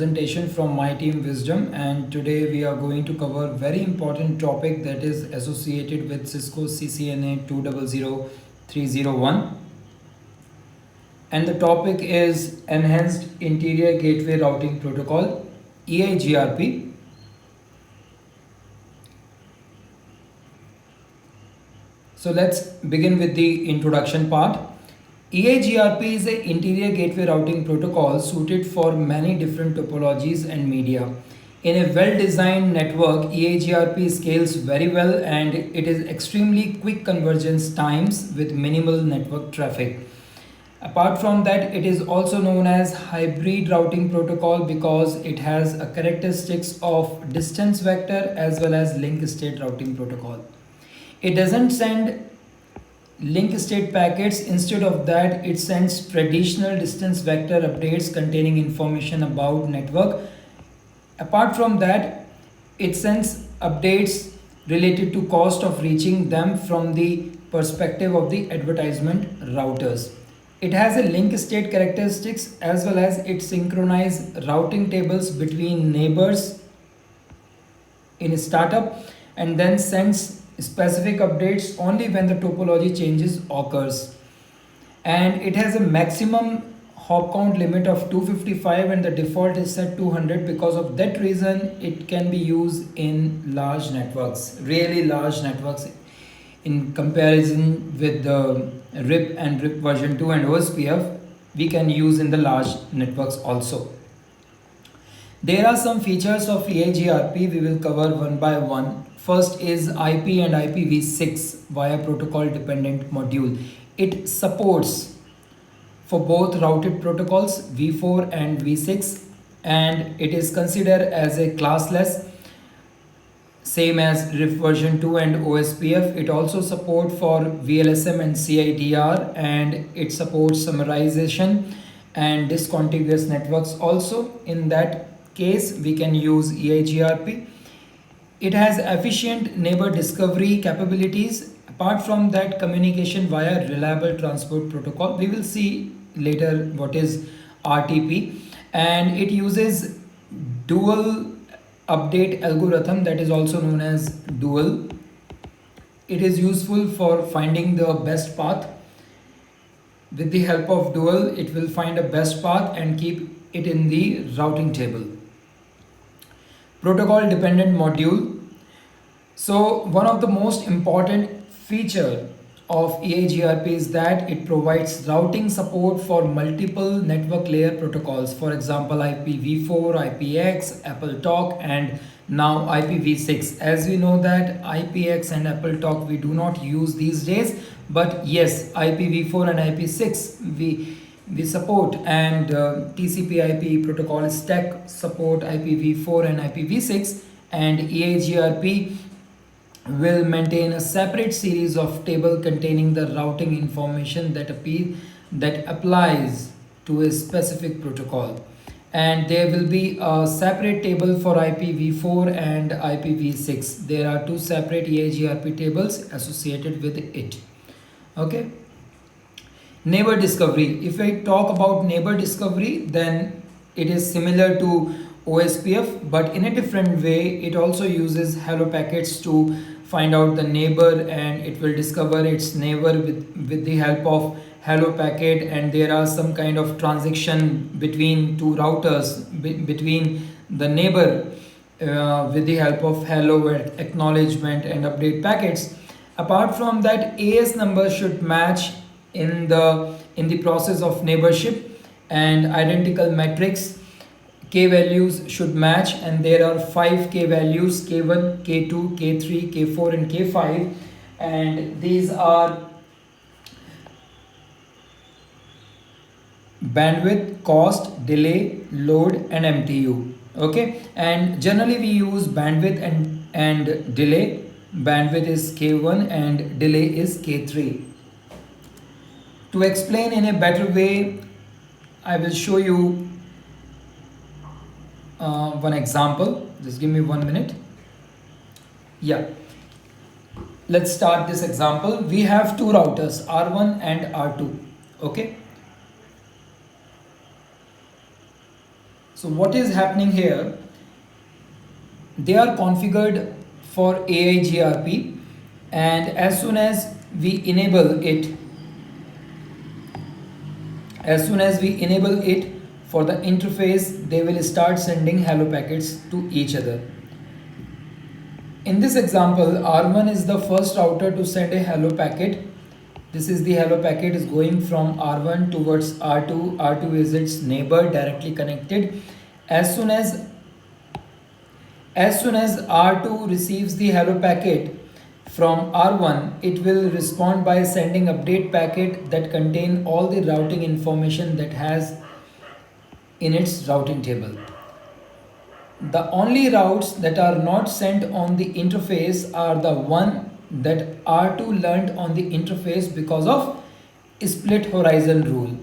Presentation from my team Wisdom, and today we are going to cover very important topic that is associated with Cisco CCNA 200301, and the topic is Enhanced Interior Gateway Routing Protocol, EIGRP. So let's begin with the introduction part. EIGRP is an interior gateway routing protocol suited for many different topologies and media. In a well-designed network, EIGRP scales very well and it is extremely quick convergence times with minimal network traffic. Apart from that, it is also known as hybrid routing protocol because it has a characteristics of distance vector as well as link state routing protocol. It doesn't send link state packets. Instead of that, it sends traditional distance vector updates containing information about network. Apart from that, it sends updates related to cost of reaching them from the perspective of the advertisement routers. It has a link state characteristics as well as it synchronizes routing tables between neighbors in a startup and then sends specific updates only when the topology changes occurs. And it has a maximum hop count limit of 255 and the default is set 200. Because of that reason, it can be used in large networks, really large networks, in comparison with the RIP and RIP version 2 and OSPF. We can use in the large networks also. There are some features of EIGRP we will cover one by one. First is IP and IPv6 via protocol dependent module. It supports for both routed protocols v4 and v6, and it is considered as a classless, same as RIF version 2 and OSPF. It also supports for VLSM and CIDR, and it supports summarization and discontiguous networks also. In that case, we can use EIGRP. It has efficient neighbor discovery capabilities. Apart from that, communication via reliable transport protocol. We will see later what is RTP, and it uses dual update algorithm, that is also known as dual. It is useful for finding the best path. With the help of dual, it will find a best path and keep it in the routing table. Protocol dependent module. So one of the most important feature of EIGRP is that it provides routing support for multiple network layer protocols. For example, IPv4, IPX, AppleTalk, and now IPv6. As we know that IPX and AppleTalk we do not use these days, but yes, IPv4 and IP6 we support, and TCP/IP protocol stack support IPv4 and IPv6, and EIGRP will maintain a separate series of table containing the routing information that applies to a specific protocol, and there will be a separate table for IPv4 and IPv6. There are two separate EIGRP tables associated with it. Okay. Neighbor discovery. If I talk about neighbor discovery, then it is similar to OSPF, but in a different way. It also uses hello packets to find out the neighbor, and it will discover its neighbor with the help of hello packet, and there are some kind of transaction between two routers between the neighbor with the help of hello acknowledgement and update packets. Apart from that, AS number should match in the process of neighborship, and identical metrics k values should match, and there are 5 k values: k1, k2, k3, k4 and k5, and these are bandwidth, cost, delay, load and MTU. Okay, and generally we use bandwidth and delay. Bandwidth is k1 and delay is k3. To explain in a better way, I will show you one example. Just give me 1 minute. Yeah, let's start this example. We have two routers, R1 and R2. Okay, So what is happening here? They are configured for AIGRP, and as soon as we enable it, for the interface, they will start sending hello packets to each other. In this example, R1 is the first router to send a hello packet. This is the hello packet is going from R1 towards R2. R2 is its neighbor directly connected. As soon as R2 receives the hello packet from R1, it will respond by sending update packet that contain all the routing information that has in its routing table. The only routes that are not sent on the interface are the one that R2 learned on the interface because of split horizon rule.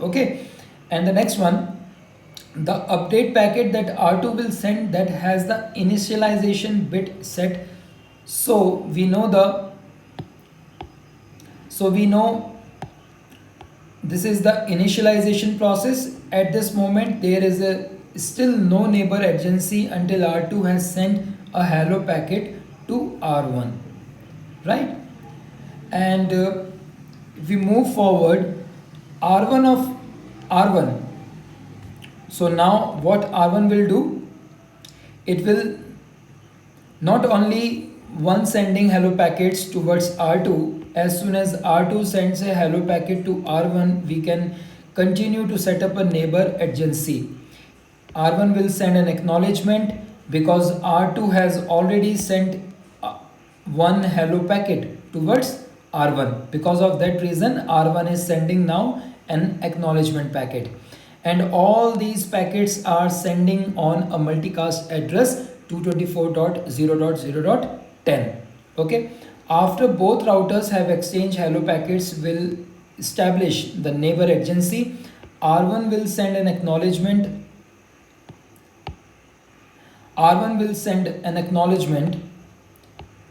Okay. And the next one, the update packet that R2 will send that has the initialization bit set. So we know this is the initialization process. At this moment there is still no neighbor adjacency until R2 has sent a hello packet to R1, right? And if we move forward, R1. So now what R1 will do, it will not only one sending hello packets towards R2. As soon as R2 sends a hello packet to R1, we can continue to set up a neighbor adjacency. R1 will send an acknowledgement because R2 has already sent one hello packet towards R1. Because of that reason, R1 is sending now an acknowledgement packet. And all these packets are sending on a multicast address 224.0.0.10. Okay. After both routers have exchanged hello packets, will establish the neighbor adjacency. R1 will send an acknowledgement.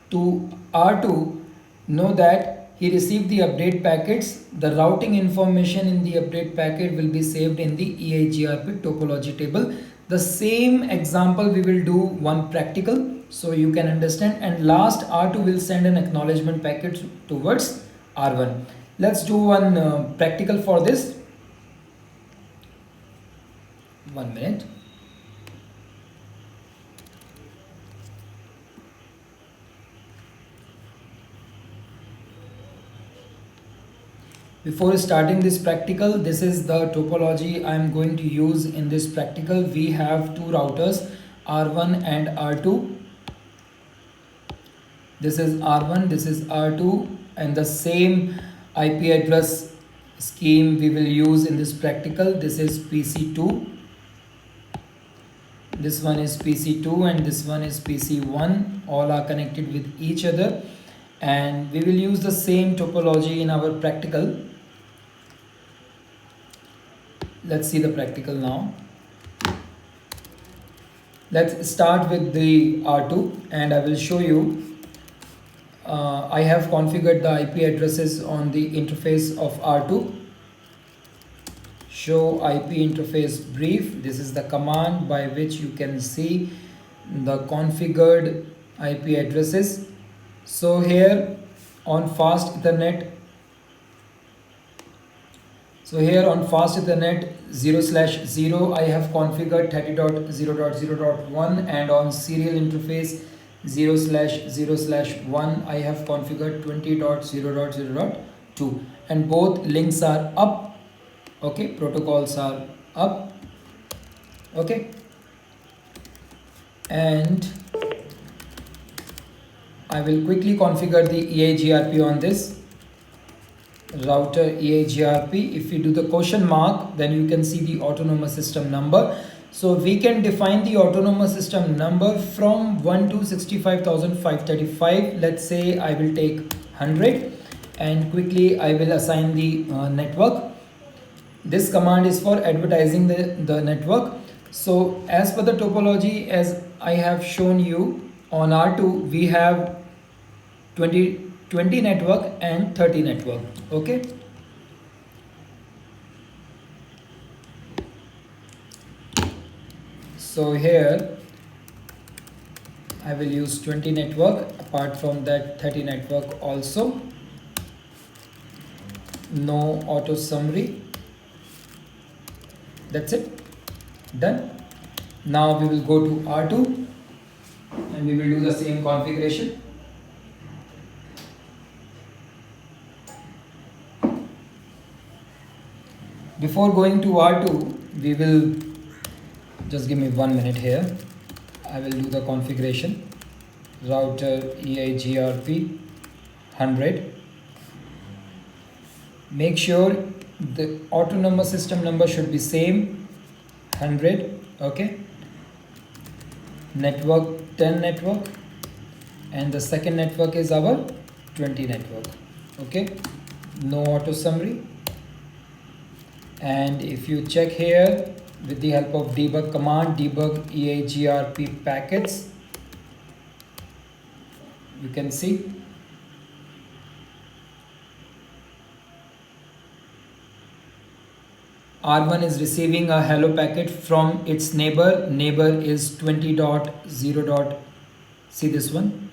To R2, know that he received the update packets. The routing information in the update packet will be saved in the EIGRP topology table. The same example we will do one practical so you can understand, and last R2 will send an acknowledgement packet towards R1. Let's do one practical for this. 1 minute. Before starting this practical, this is the topology I am going to use in this practical. We have two routers, R1 and R2. This is R1, this is R2, and the same IP address scheme we will use in this practical. This is PC2. This one is PC2 and this one is PC1. All are connected with each other, and we will use the same topology in our practical. Let's see the practical now. Let's start with the R2 and I will show you. I have configured the IP addresses on the interface of R2. Show IP interface brief. This is the command by which you can see the configured IP addresses. So here on fast Ethernet, 0/0 I have configured 30.0.0.1, and on serial interface 0/0/1 I have configured 20.0.0.2, and both links are up. Okay, protocols are up. Okay, and I will quickly configure the EIGRP on this router EIGRP. If we do the question mark, then you can see the autonomous system number. So we can define the autonomous system number from 1 to 65,535. Let's say I will take 100 and quickly I will assign the network. This command is for advertising the network. So as per the topology, as I have shown you, on R2 we have 20 network and 30 network. Okay, So here I will use 20 network, apart from that 30 network also. No auto summary. That's it. Done. Now we will go to R2 and we will do the same configuration. Before going to R2, we will just give me 1 minute here. I will do the configuration. Router EIGRP 100. Make sure the autonomous system number should be same, 100. Okay. Network 10 network, and the second network is our 20 network. Okay. No auto summary. And if you check here with the help of debug command, debug EIGRP packets, you can see R1 is receiving a hello packet from its neighbor. Neighbor is 20.0. See this one.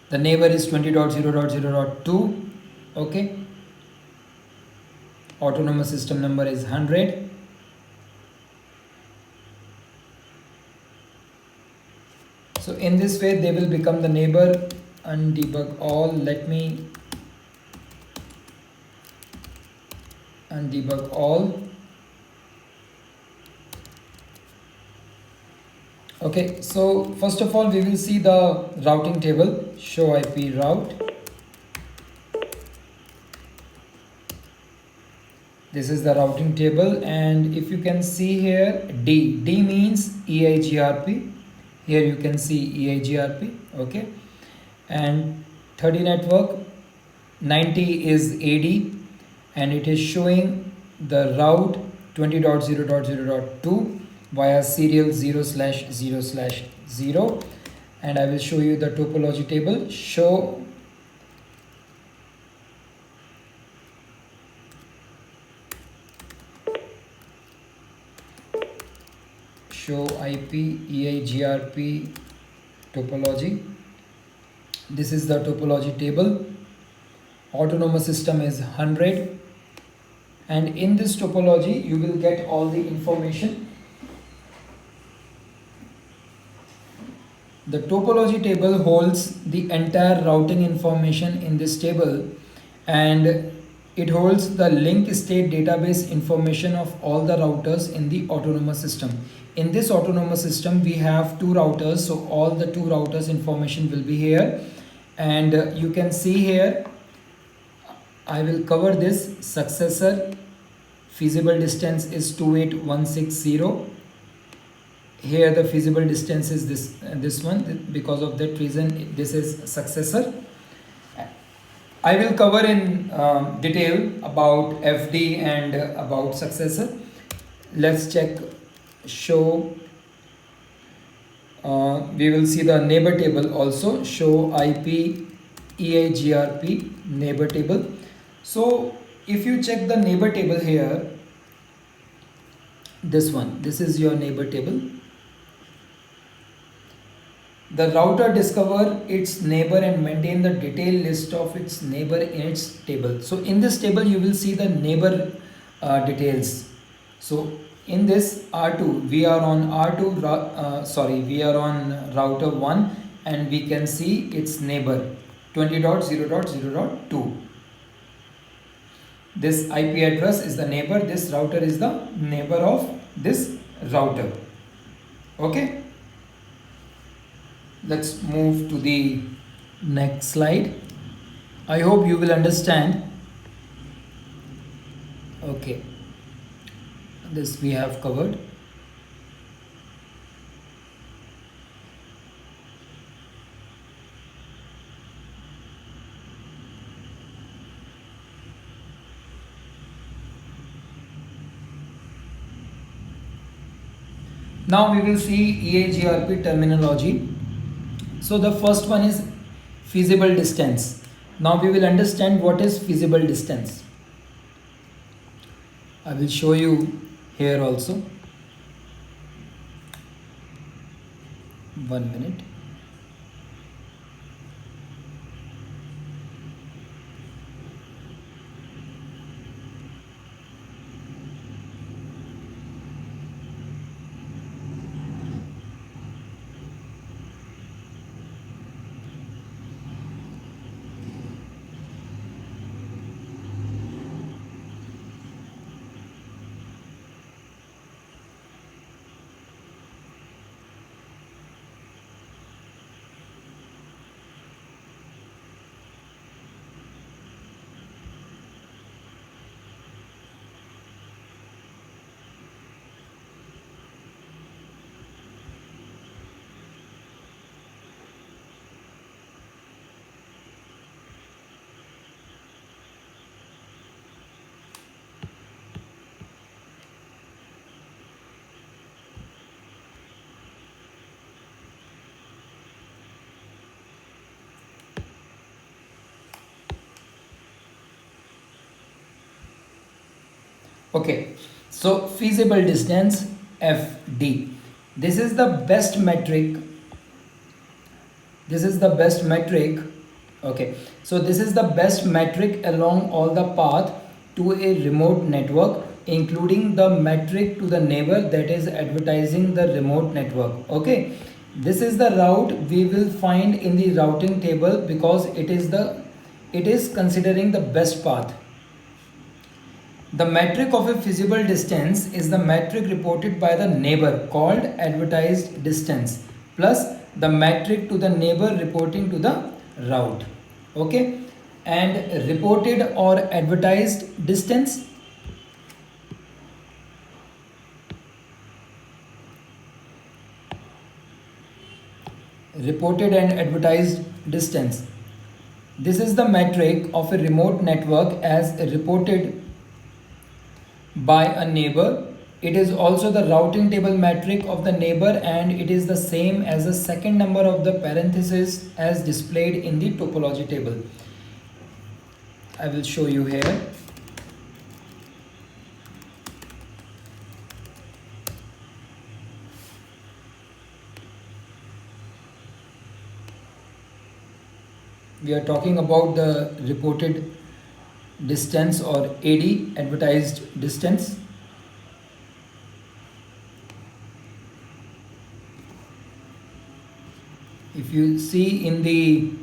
The neighbor is 20.0.0.2. Okay. Autonomous system number is 100. So in this way they will become the neighbor. Undebug all. Let me undebug all. Okay, so first of all we will see the routing table. Show IP route. This is the routing table, and if you can see here, D means EIGRP. Here you can see EIGRP. Okay, and 30 network, 90 is AD, and it is showing the route 20.0.0.2 via serial 0/0/0, and I will show you the topology table. Show IP EIGRP topology. This is the topology table. Autonomous system is 100, and in this topology you will get all the information. The topology table holds the entire routing information in this table, and it holds the link state database information of all the routers in the autonomous system. In this autonomous system we have two routers, so all the two routers information will be here, and you can see here I will cover this. Successor feasible distance is 28160. Here the feasible distance is this one. Because of that reason this is successor. I will cover in detail about FD and about successor. Let's check. Show we will see the neighbor table also. Show IP EIGRP neighbor table. So if you check the neighbor table here, this one, this is your neighbor table. The router discover its neighbor and maintain the detailed list of its neighbor in its table. So in this table you will see the neighbor details. So in this R2 we are on we are on router 1, and we can see its neighbor 20.0.0.2. This IP address is the neighbor. This router is the neighbor of this router. Okay. Let's move to the next slide. I hope you will understand. Okay, this we have covered. Now we will see EIGRP terminology. So the first one is feasible distance. Now we will understand what is feasible distance. I will show you here also. 1 minute. Okay, so feasible distance FD. This is the best metric. This is the best metric. Okay, so this is the best metric along all the path to a remote network, including the metric to the neighbor that is advertising the remote network. Okay, this is the route we will find in the routing table because it is considering the best path. The metric of a feasible distance is the metric reported by the neighbor called advertised distance plus the metric to the neighbor reporting to the route. Okay, and reported or advertised distance. Reported and advertised distance. This is the metric of a remote network as reported by a neighbor. It is also the routing table metric of the neighbor and it is the same as the second number of the parenthesis as displayed in the topology table. I will show you here. We are talking about the reported distance or AD, advertised distance. If you see in the,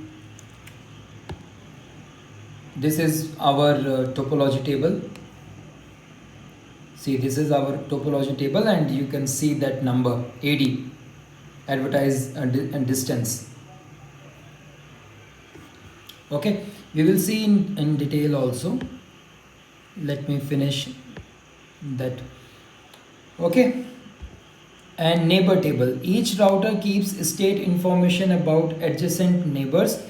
this is our topology table. See, this is our topology table and you can see that number AD, advertised and distance. Okay, we will see in detail also. Let me finish that. Okay, and neighbor table. Each router keeps state information about adjacent neighbors.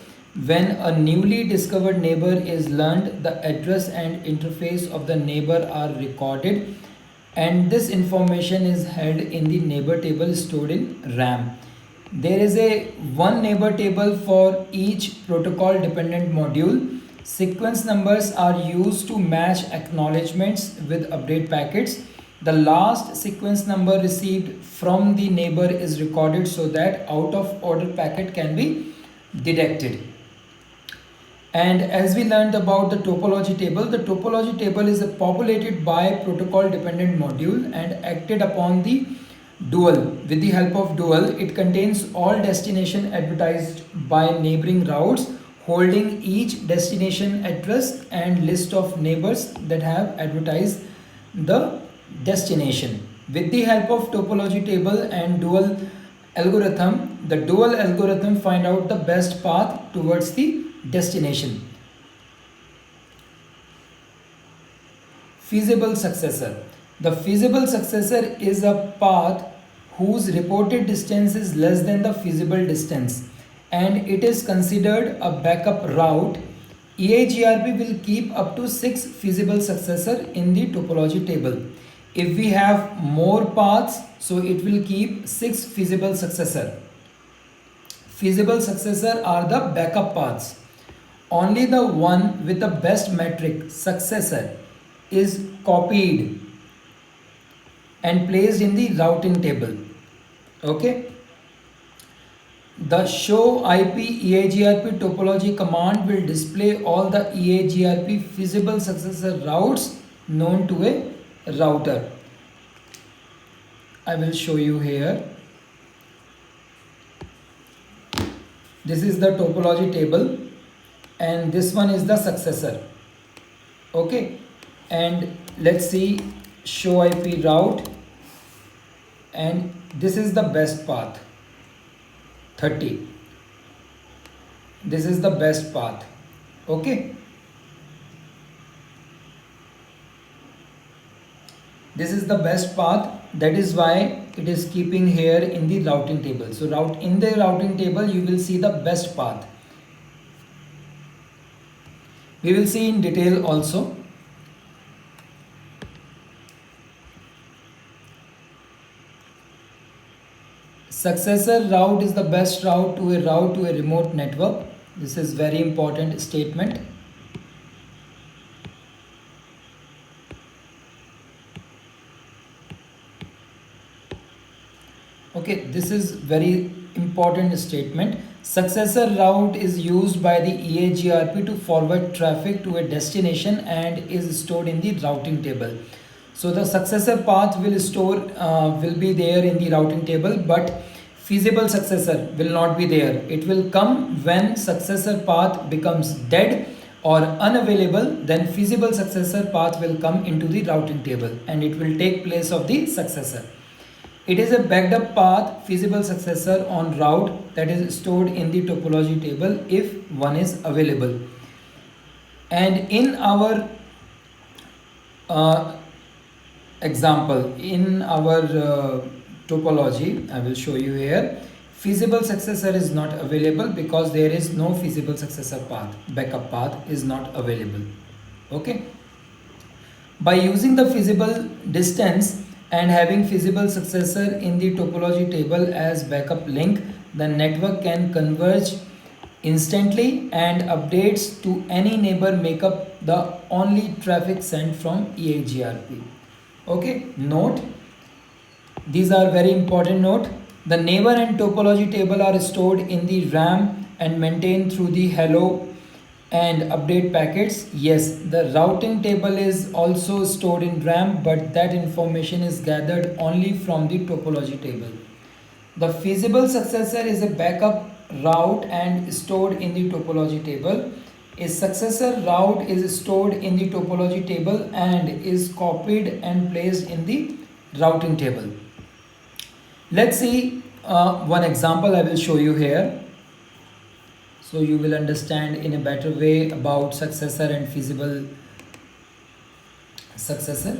When a newly discovered neighbor is learned, the address and interface of the neighbor are recorded and this information is held in the neighbor table stored in RAM. There is a one neighbor table for each protocol dependent module. Sequence numbers are used to match acknowledgements with update packets. The last sequence number received from the neighbor is recorded so that out of order packet can be detected. And as we learned about the topology table is populated by protocol dependent module and acted upon the dual. With the help of dual, it contains all destination advertised by neighboring routes, holding each destination address and list of neighbors that have advertised the destination. With the help of topology table and dual algorithm, the dual algorithm find out the best path towards the destination. Feasible successor. The feasible successor is a path whose reported distance is less than the feasible distance and it is considered a backup route. EIGRP will keep up to 6 feasible successor in the topology table. If we have more paths, so it will keep 6 feasible successor. Feasible successor are the backup paths. Only the one with the best metric, successor, is copied and placed in the routing table. Okay, The show IP EAGRP topology command will display all the EAGRP feasible successor routes known to a router. I will show you here. This is the topology table and this one is the successor. Okay, and let's see show IP route, and this is the best path 30. This is the best path. Okay, this is the best path, that is why it is keeping here in the routing table. So in the routing table you will see the best path. We will see in detail also. Successor route is the best route to a remote network. This is very important statement. Okay, this is very important statement. Successor route is used by the EAGRP to forward traffic to a destination and is stored in the routing table. So the successor path will be there in the routing table, but feasible successor will not be there. It will come when successor path becomes dead or unavailable. Then feasible successor path will come into the routing table and it will take place of the successor. It is a backed up path feasible successor on route that is stored in the topology table if one is available. And in our example, in our topology, I will show you here, feasible successor is not available because there is no feasible successor path. Backup path is not available. Okay. By using the feasible distance and having feasible successor in the topology table as backup link, the network can converge instantly and updates to any neighbor make up the only traffic sent from EAGRP. Okay, note, these are very important note. The neighbor and topology table are stored in the RAM and maintained through the hello and update packets. Yes, the routing table is also stored in RAM, but that information is gathered only from the topology table. The feasible successor is a backup route and stored in the topology table. A successor route is stored in the topology table and is copied and placed in the routing table. Let's see one example I will show you here, so you will understand in a better way about successor and feasible successor.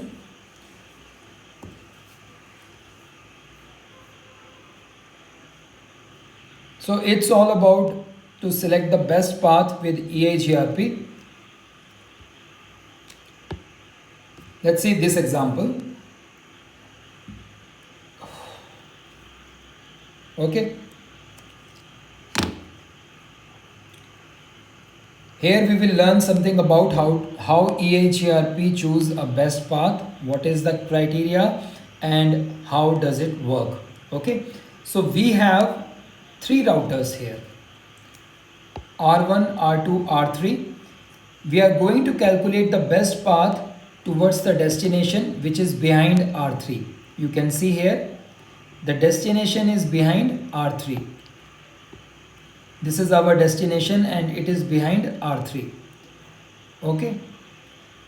So it's all about to select the best path with EAGRP. Let's see this example. Okay. Here we will learn something about how EAGRP choose a best path, what is the criteria and how does it work. Okay, so we have three routers here, R1, R2, R3. We are going to calculate the best path towards the destination which is behind R3. You can see here the destination is behind R3. This is our destination and it is behind R3. Okay.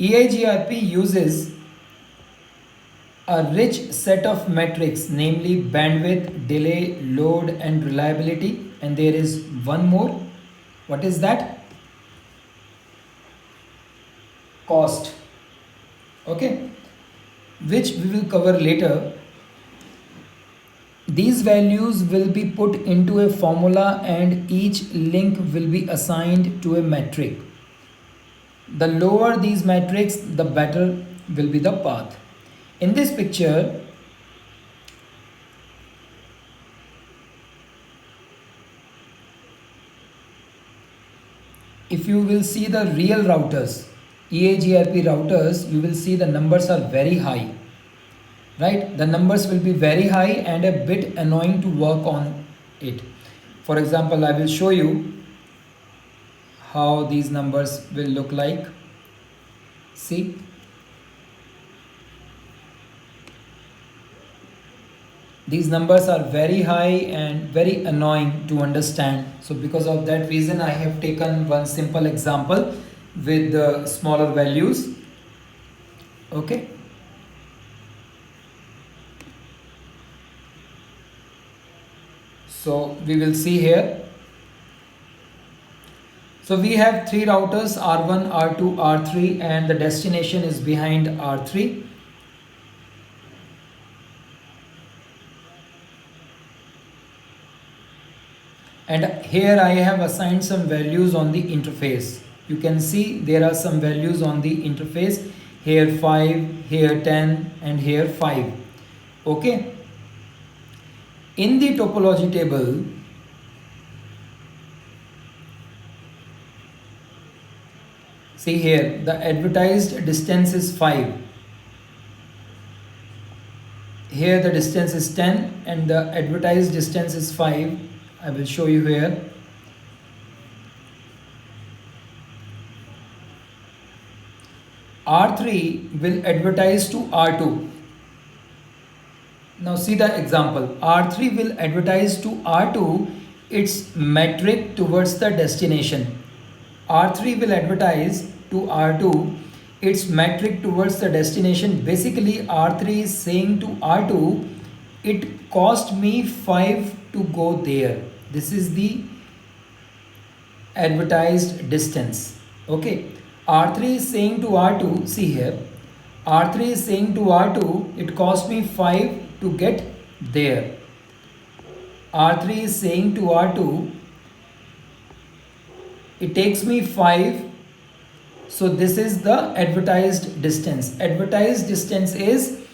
EAGRP uses a rich set of metrics, namely bandwidth, delay, load and reliability. And there is one more. What is that? Cost. Okay. Which we will cover later. These values will be put into a formula and each link will be assigned to a metric. The lower these metrics, the better will be the path. In this picture, if you will see the real routers, EAGRP routers, you will see the numbers are very high. Right, the numbers will be very high and a bit annoying to work on it. For example, I will show you how these numbers will look like. See, these numbers are very high and very annoying to understand. So because of that reason, I have taken one simple example with the smaller values. Okay. So we will see here. So we have three routers, R1, R2, R3, and the destination is behind R3. And here I have assigned some values on the interface. You can see there are some values on the interface. Here 5, here 10, and here 5. Okay. In the topology table, see here, the advertised distance is 5. Here the distance is 10 and the advertised distance is 5. I will show you here. R3 will advertise to R2. Now see the example. R3 will advertise to R2 its metric towards the destination. R3 will advertise to R2 its metric towards the destination. Basically, R3 is saying to R2, it cost me 5 to go there. This is the advertised distance. Okay. R3 is saying to R2, see here, R3 is saying to R2, it cost me 5 to get there. R3 is saying to R2, it takes me 5. So this is the advertised distance. Advertised distance is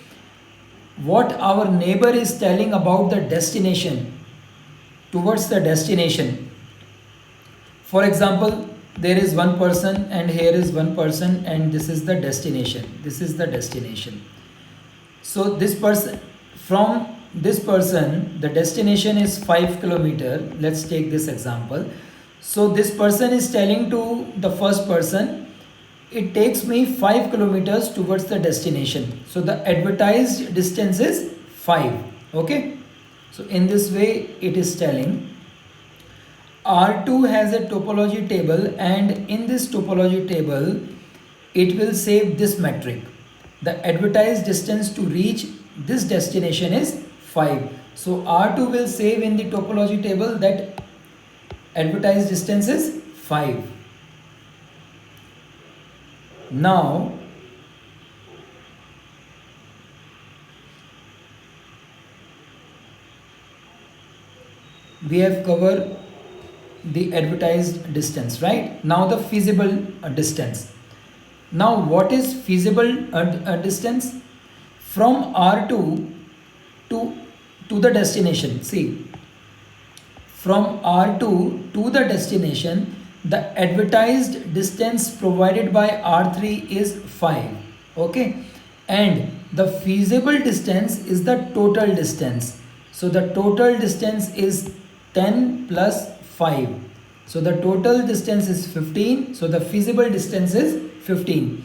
what our neighbor is telling about the destination, towards the destination. For example, there is one person and here is one person and this is the destination. This is the destination. So this person, from this person, the destination is 5 kilometer. Let's take this example. So this person is telling to the first person, it takes me 5 kilometers towards the destination. So the advertised distance is 5. Okay. So in this way it is telling. R2 has a topology table and in this topology table it will save this metric. The advertised distance to reach this destination is 5. So R2 will save in the topology table that advertised distance is 5. Now we have covered the advertised distance, right? Now the feasible distance. Now what is feasible distance? From R2 to the destination. See, from R2 to the destination, the advertised distance provided by R3 is 5. Okay, and the feasible distance is the total distance. So the total distance is 10 plus 5. So the total distance is 15. So the feasible distance is 15.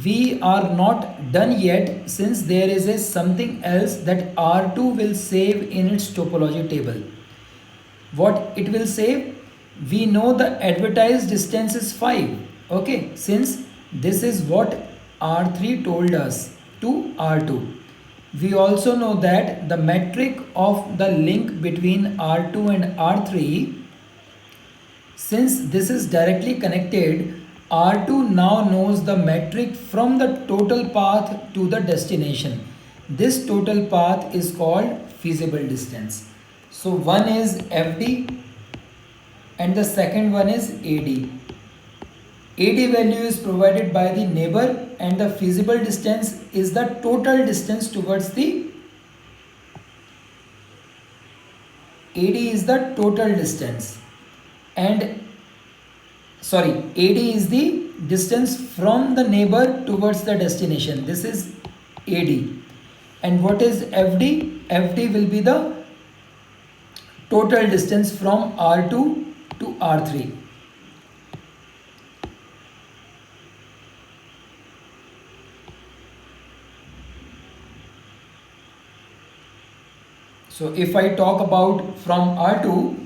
We are not done yet, since there is a something else that R2 will save in its topology table. What it will save? We know the advertised distance is 5. Okay, since this is what R3 told us to R2. We also know that the metric of the link between R2 and R3, since this is directly connected, R2 now knows the metric from the total path to the destination. This total path is called feasible distance. So one is FD and the second one is AD. AD value is provided by the neighbor and the feasible distance is the total distance towards the AD is the total distance and AD is the distance from the neighbor towards the destination. This is AD. And what is FD? FD will be the total distance from R2 to R3. So if I talk about from R2,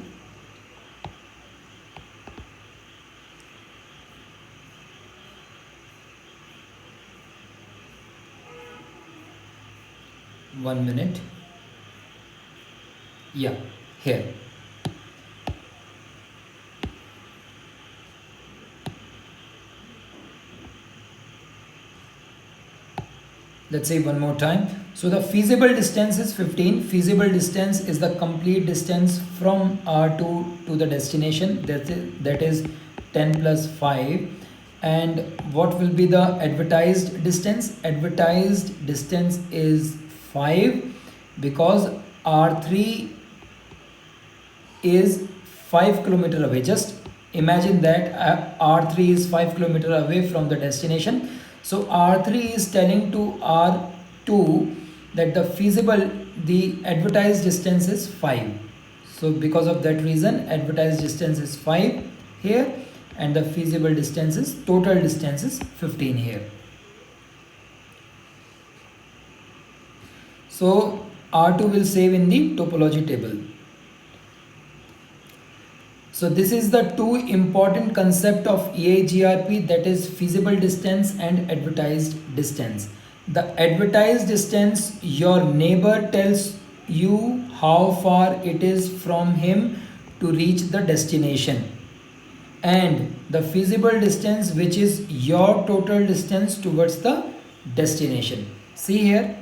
one minute, yeah, here. Let's say one more time. So the feasible distance is 15. Feasible distance is the complete distance from R2 to the destination. That is 10 plus 5. And what will be the advertised distance? Advertised distance is 5 because R3 is 5 kilometer away. Just imagine that R3 is 5 kilometer away from the destination. So R3 is telling to R2 that the advertised distance is 5. So because of that reason, advertised distance is 5 here, and the feasible distance is, total distance is 15 here. So R2 will save in the topology table. So this is the two important concept of EIGRP, that is feasible distance and advertised distance. The advertised distance, your neighbor tells you how far it is from him to reach the destination. And the feasible distance, which is your total distance towards the destination. See here.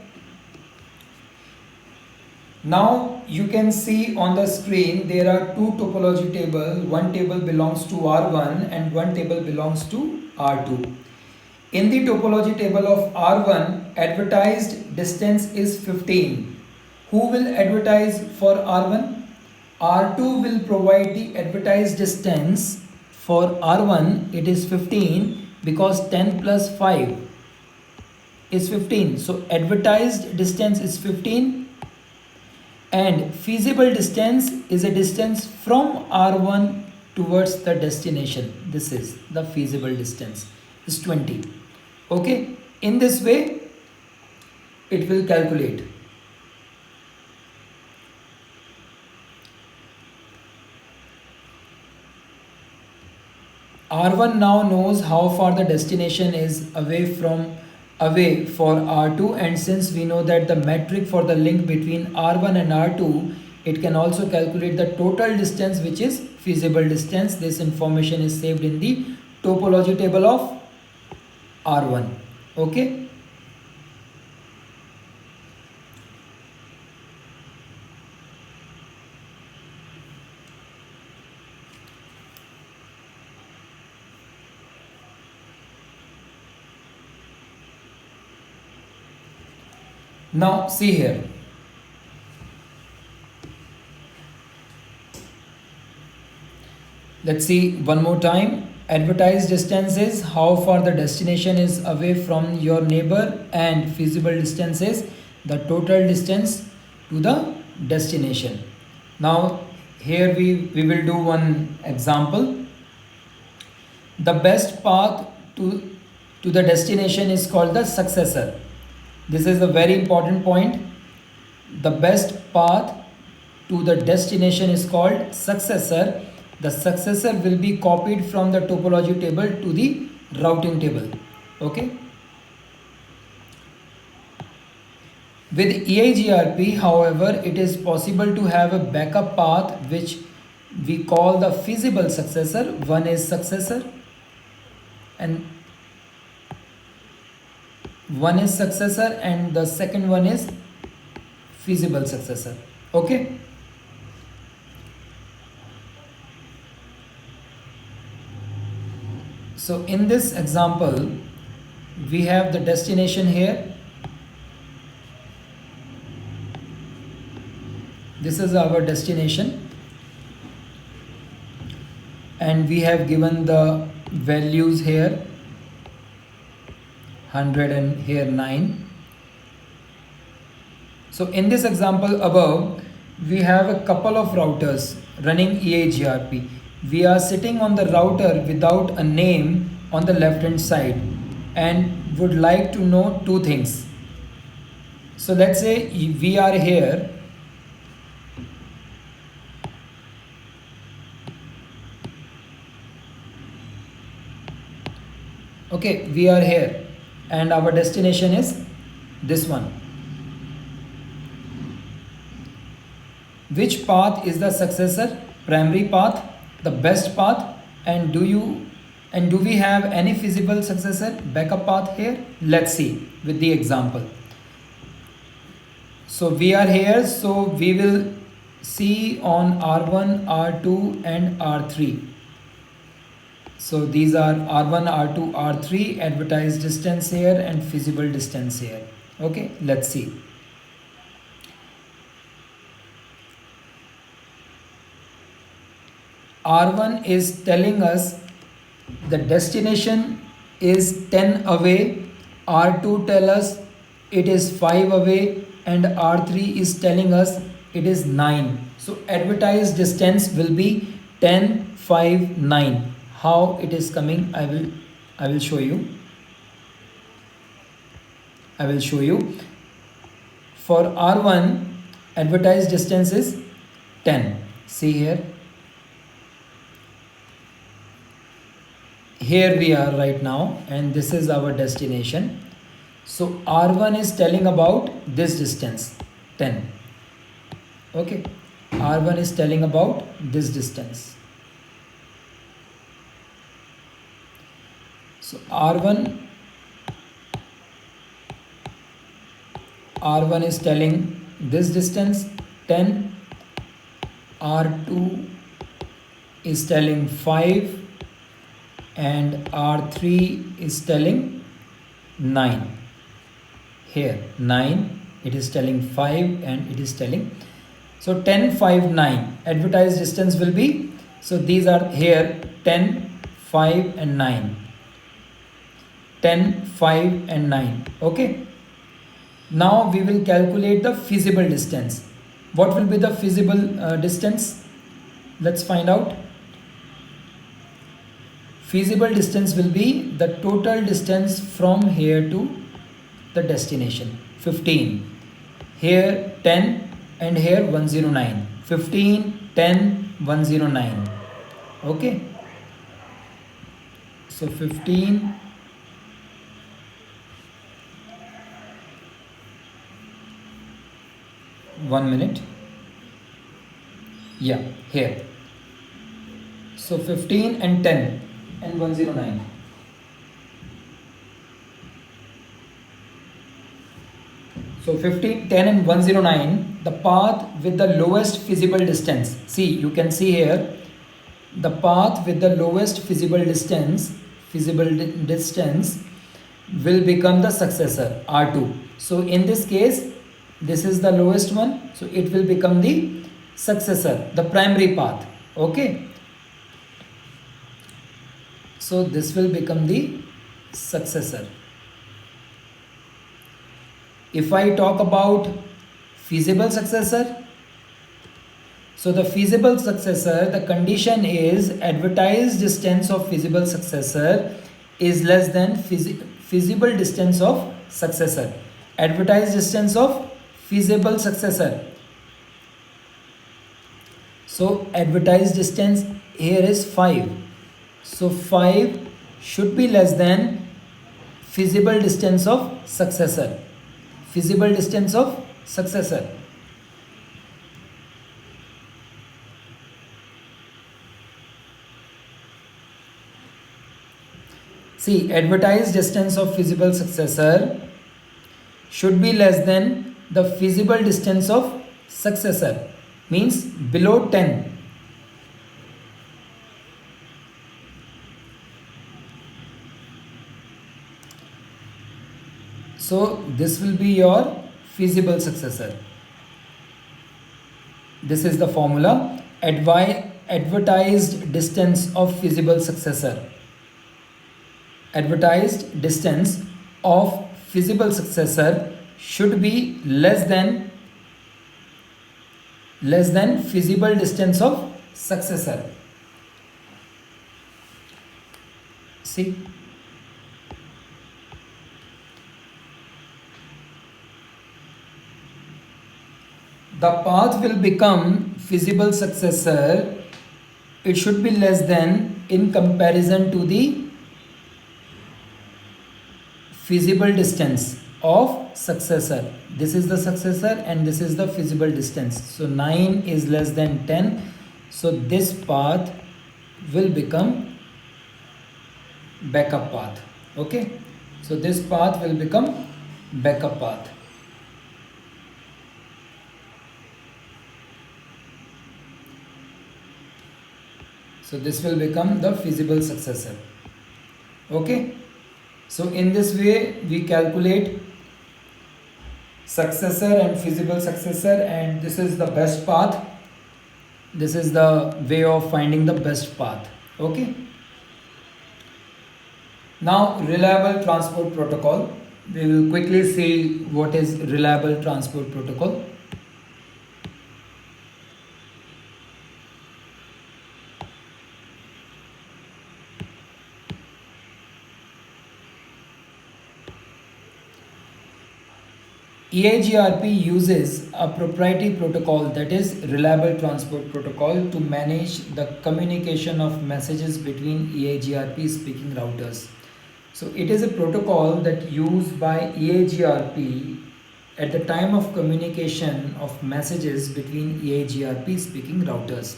Now you can see on the screen there are two topology tables. One table belongs to R1 and one table belongs to R2. In the topology table of R1, advertised distance is 15. Who will advertise for R1? R2 will provide the advertised distance for R1. It is 15 because 10 plus 5 is 15. So advertised distance is 15. And feasible distance is a distance from R1 towards the destination. This is the feasible distance, is 20. Okay, in this way it will calculate. R1 now knows how far the destination is away for R2, and since we know that the metric for the link between R1 and R2, it can also calculate the total distance, which is feasible distance. This information is saved in the topology table of R1. Okay. Now see here. Let's see one more time. Advertised distance is how far the destination is away from your neighbor, and feasible distance is the total distance to the destination. Now here we will do one example. The best path to the destination is called the successor. This is a very important point. The best path to the destination is called successor. The successor will be copied from the topology table to the routing table. Okay. With EIGRP, however, it is possible to have a backup path which we call the feasible successor. One is successor and the second one is feasible successor. Okay. So in this example, we have the destination here. This is our destination, and we have given the values here 100 and here 9. So in this example above, we have a couple of routers running EAGRP. We are sitting on the router without a name on the left hand side and would like to know two things. So let's say we are here. Okay, we are here and our destination is this one. Which path is the successor? Primary path, the best path, and do we have any feasible successor backup path here? Let's see with the example. So we are here, so we will see on R1, R2 and R3. So these are R1, R2, R3, advertised distance here and feasible distance here. Okay, let's see. R1 is telling us the destination is 10 away, R2 tell us it is 5 away, and R3 is telling us it is 9. So advertised distance will be 10, 5, 9. How it is coming, I will show you. I will show you. For R1, advertised distance is 10. See here. Here we are right now and this is our destination. So R1 is telling about this distance 10. Okay, R1 is telling about this distance. So R1 is telling this distance 10, R2 is telling 5 and R3 is telling 9. Here 9, it is telling 5 and it is telling, so 10, 5, 9 advertised distance will be, so these are here 10, 5 and 9, 10, 5 and 9. Okay, now we will calculate the feasible distance. What will be the feasible distance? Let's find out. Feasible distance will be the total distance from here to the destination, 15. Here 10 and here 109. 15, 10, 109. Okay. So 15, one minute. Yeah, here. So 15 and 10 and 109. So 15, 10 and 109, the path with the lowest feasible distance. See, you can see here, the path with the lowest feasible distance will become the successor, R2. So in this case, this is the lowest one, so it will become the successor, the primary path. Okay. So this will become the successor. If I talk about feasible successor, so the feasible successor, the condition is advertised distance of feasible successor is less than feasible distance of successor. Advertised distance of feasible successor. So advertised distance here is 5. So 5 should be less than feasible distance of successor. Feasible distance of successor. See, advertised distance of feasible successor should be less than the feasible distance of successor, means below 10. So this will be your feasible successor. This is the formula. Advertised distance of feasible successor. Advertised distance of feasible successor should be less than less than feasible distance of successor. See, the path will become feasible successor. It should be less than in comparison to the feasible distance of successor. This is the successor and this is the feasible distance. So 9 is less than 10. So this path will become backup path. Okay. So this path will become backup path. So this will become the feasible successor. Okay. So in this way we calculate successor and feasible successor, and this is the best path. This is the way of finding the best path. Okay. Now reliable transport protocol. We will quickly see what is reliable transport protocol. EIGRP uses a proprietary protocol, that is Reliable Transport Protocol, to manage the communication of messages between EIGRP speaking routers. So it is a protocol that used by EIGRP at the time of communication of messages between EIGRP speaking routers.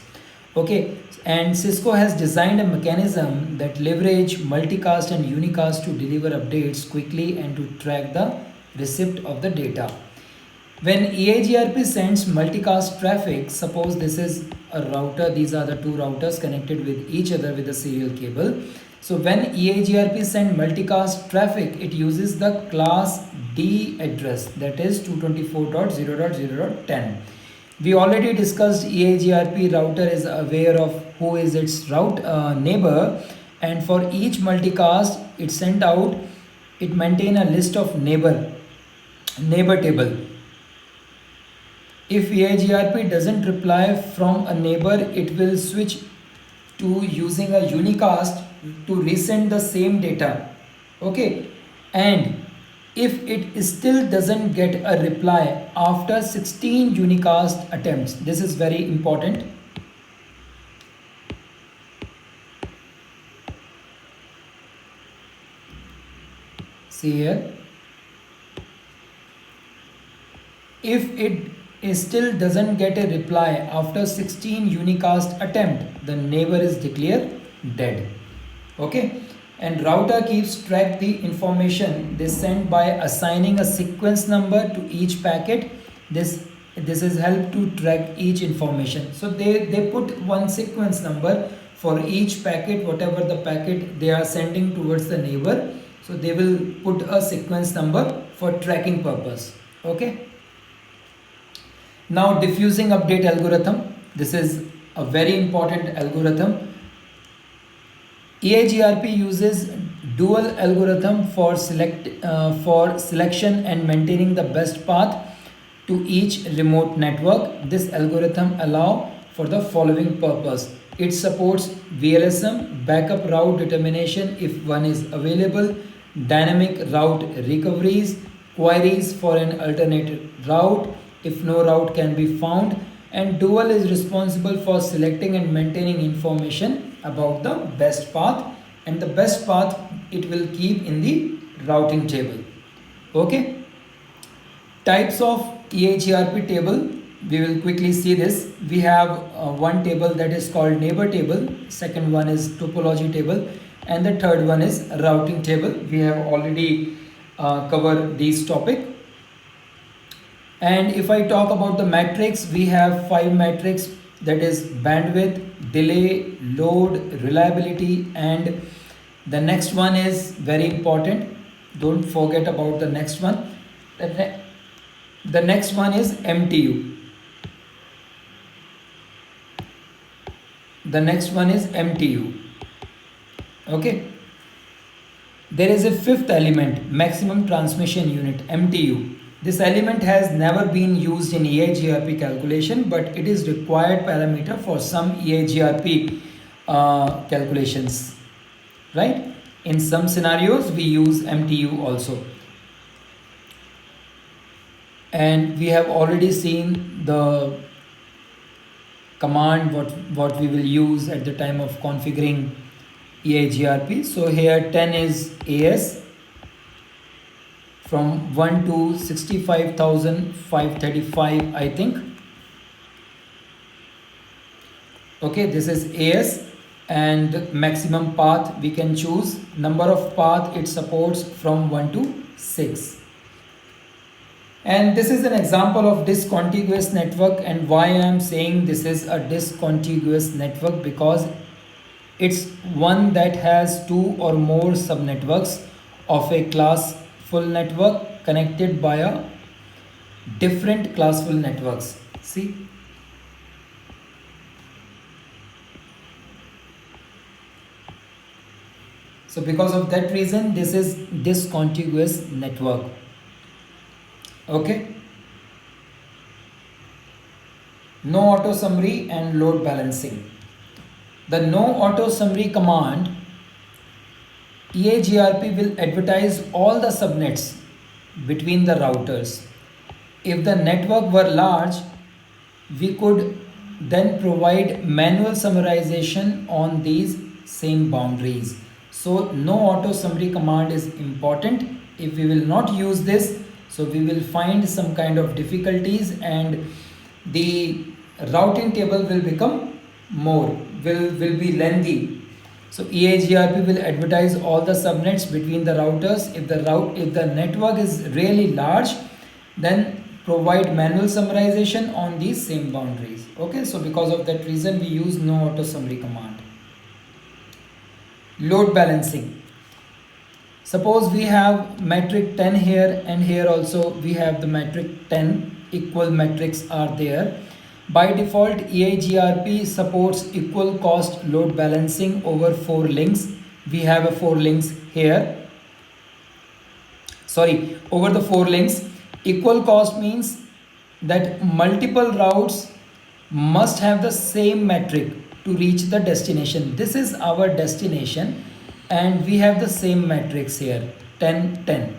Okay, and Cisco has designed a mechanism that leverage multicast and unicast to deliver updates quickly and to track the receipt of the data. When EIGRP sends multicast traffic, suppose this is a router, these are the two routers connected with each other with a serial cable. So when EIGRP sends multicast traffic, it uses the class D address, that is 224.0.0.10. We already discussed EIGRP router is aware of who is its neighbor, and for each multicast it sent out, it maintain a list of neighbor table. If EIGRP doesn't reply from a neighbor, it will switch to using a unicast to resend the same data. Okay, and if it still doesn't get a reply after 16 unicast attempts, this is very important. See here, if it still doesn't get a reply after 16 unicast attempt, the neighbor is declared dead. Okay, and router keeps track the information they send by assigning a sequence number to each packet. This is help to track each information. So they put one sequence number for each packet, whatever the packet they are sending towards the neighbor. So they will put a sequence number for tracking purpose. Okay. Now diffusing update algorithm. This is a very important algorithm. EIGRP uses dual algorithm for selection and maintaining the best path to each remote network. This algorithm allow for the following purpose. It supports VLSM, backup route determination if one is available, dynamic route recoveries, queries for an alternate route if no route can be found, and dual is responsible for selecting and maintaining information about the best path, and the best path it will keep in the routing table. Okay, types of EIGRP table, we will quickly see this. We have one table that is called neighbor table, second one is topology table, and the third one is routing table. We have already covered these topic. And if I talk about the metrics, we have 5 metrics, that is bandwidth, delay, load, reliability, and the next one is very important. Don't forget about the next one. The next one is MTU. The next one is MTU. Okay. There is a fifth element, maximum transmission unit, MTU. This element has never been used in EIGRP calculation, but it is required parameter for some EIGRP calculations, right? In some scenarios, we use MTU also. And we have already seen the command what we will use at the time of configuring EIGRP. So here 10 is AS from 1 to 65,535, I think. Okay, this is AS, and maximum path we can choose. Number of path it supports from 1 to 6. And this is an example of discontiguous network. And why I am saying this is a discontiguous network, because it's one that has two or more subnetworks of a class full network connected by a different classful networks. See, so because of that reason, this is discontiguous network. Okay. No auto summary and load balancing. The no auto summary command, EIGRP will advertise all the subnets between the routers. If the network were large, we could then provide manual summarization on these same boundaries. So no auto summary command is important. If we will not use this, so we will find some kind of difficulties, and the routing table will become will be lengthy. So EIGRP will advertise all the subnets between the routers. If the network is really large, then provide manual summarization on these same boundaries. Okay, so because of that reason, we use no auto summary command. Load balancing. Suppose we have metric 10 here, and here also we have the metric 10, equal metrics are there. By default, EIGRP supports equal cost load balancing over 4 links. We have a 4 links here. Sorry, over the 4 links. Equal cost means that multiple routes must have the same metric to reach the destination. This is our destination, and we have the same matrix here, 10 10,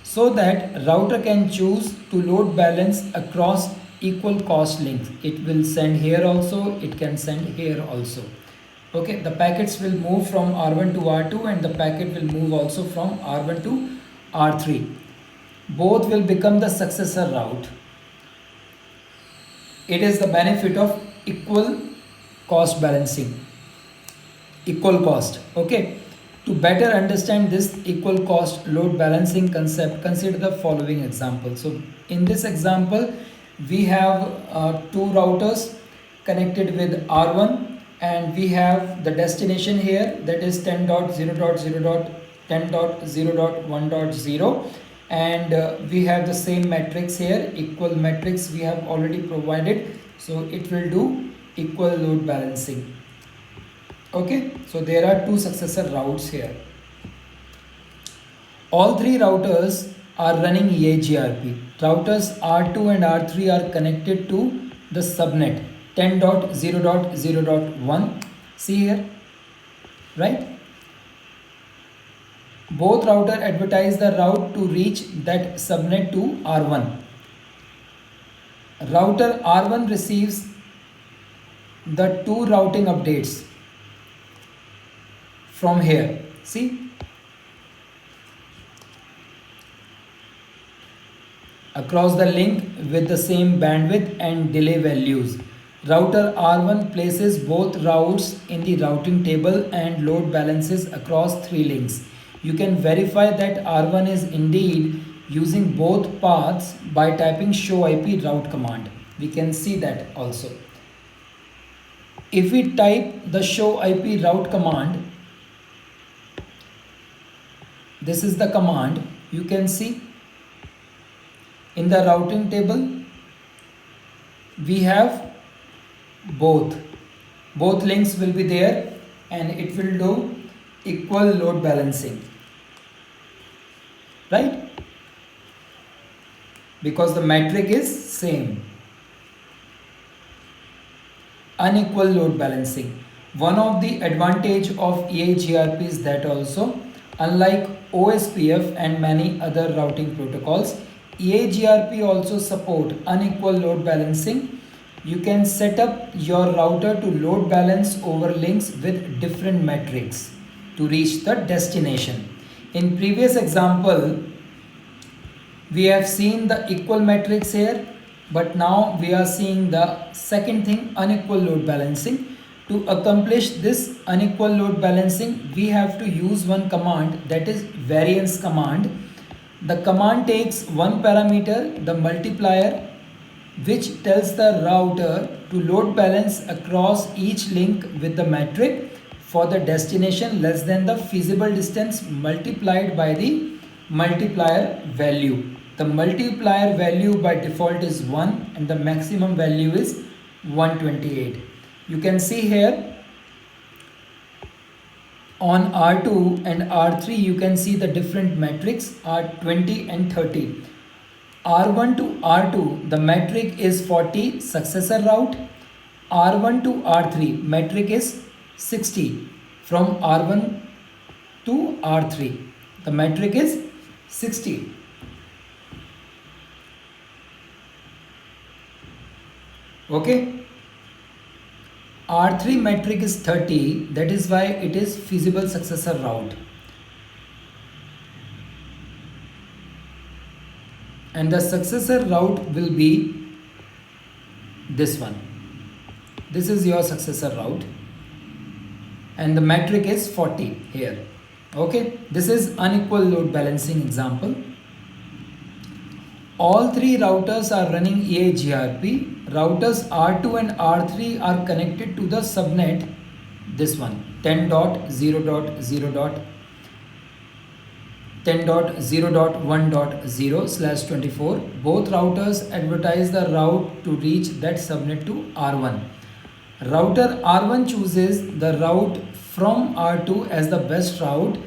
so that router can choose to load balance across equal cost links. It will send here also, it can send here also. Okay, the packets will move from R1 to R2, and the packet will move also from R1 to R3. Both will become the successor route. It is the benefit of equal cost balancing, equal cost. Okay, to better understand this equal cost load balancing concept, consider the following example. So in this example, we have 2 routers connected with R1, and we have the destination here, that is 10.0.0.10.0.1.0, and we have the same matrix here, equal matrix we have already provided, so it will do equal load balancing. Okay, so there are 2 successor routes here. All 3 routers are running EIGRP. Routers R2 and R3 are connected to the subnet 10.0.0.1. See here, right? Both router advertise the route to reach that subnet to R1. Router R1 receives the 2 routing updates from here. See, across the link with the same bandwidth and delay values. Router R1 places both routes in the routing table and load balances across 3 links. You can verify that R1 is indeed using both paths by typing show IP route command. We can see that also. If we type the show IP route command, this is the command, you can see in the routing table we have both links will be there, and it will do equal load balancing, right? because the metric is same. Unequal load balancing. One of the advantage of EIGRP is that also, unlike OSPF and many other routing protocols, EIGRP also support unequal load balancing. You can set up your router to load balance over links with different metrics to reach the destination. In previous example, we have seen the equal metrics here, but now we are seeing the second thing, unequal load balancing. To accomplish this unequal load balancing, we have to use one command, that is variance command. The command takes one parameter, the multiplier, which tells the router to load balance across each link with the metric for the destination less than the feasible distance multiplied by the multiplier value. The multiplier value by default is 1 and the maximum value is 128. You can see here on R2 and R3 you can see the different metrics are 20 and 30. R1 to R2 the metric is 40 successor route. R1 to R3 metric is 60. From R1 to R3 the metric is 60. Okay. R3 metric is 30, that is why it is feasible successor route. And the successor route will be this one. This is your successor route. And the metric is 40 here. Okay. This is unequal load balancing example. All three routers are running EIGRP. Routers R2 and R3 are connected to the subnet, this one, 10.0.1.0/24. Both routers advertise the route to reach that subnet to R1. Router R1 chooses the route from R2 as the best route.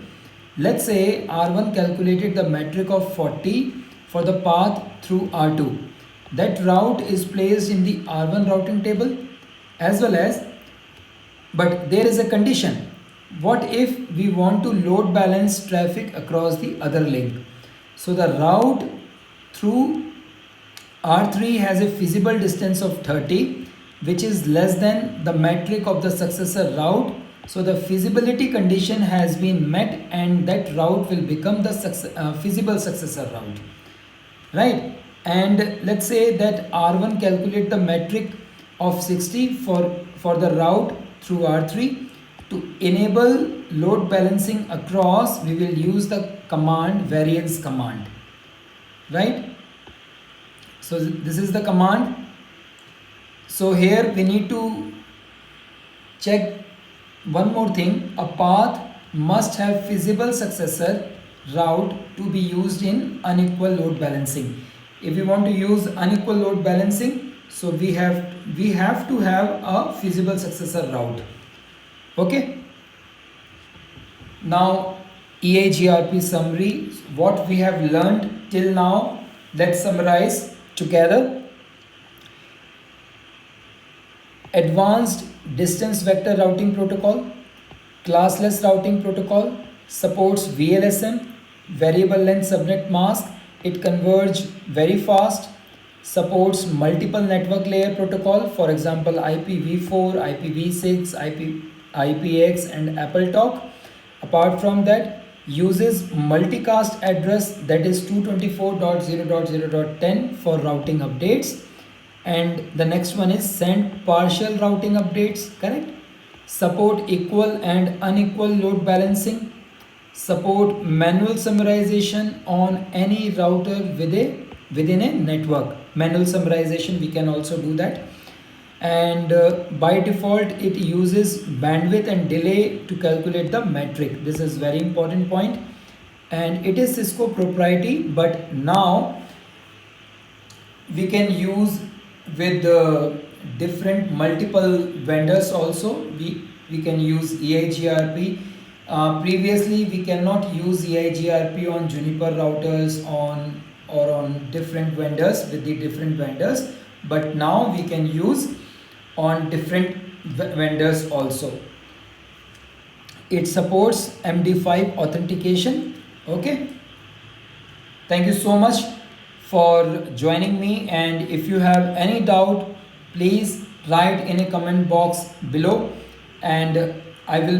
Let's say R1 calculated the metric of 40 for the path through R2. That route is placed in the R1 routing table as well as, but there is a condition. What if we want to load balance traffic across the other link? So the route through R3 has a feasible distance of 30, which is less than the metric of the successor route. So the feasibility condition has been met and that route will become the feasible successor route. Right? And let's say that R1 calculate the metric of 60 for the route through R3. To enable load balancing across, we will use the command variance command. Right? So this is the command. So here we need to check one more thing. A path must have feasible successor route to be used in unequal load balancing. If we want to use unequal load balancing, so we have to have a feasible successor route. Okay. Now EIGRP summary, what we have learned till now, let's summarize together. Advanced distance vector routing protocol, classless routing protocol, supports VLSM, variable length subnet mask. It converges very fast, supports multiple network layer protocol, for example IPv4, IPv6, IPX and AppleTalk. Apart from that, uses multicast address, that is 224.0.0.10 for routing updates. And the next one is send partial routing updates, correct? Support equal and unequal load balancing. Support manual summarization on any router within a network. Manual summarization, we can also do that. And by default it uses bandwidth and delay to calculate the metric. This is very important point, and it is Cisco proprietary, but now we can use with different multiple vendors also. We can use EIGRP. Previously we cannot use EIGRP on Juniper routers, on or on different vendors with the different vendors, but now we can use on different vendors also. It supports MD5 authentication. Okay, thank you so much for joining me, and if you have any doubt, please write in a comment box below, and I will be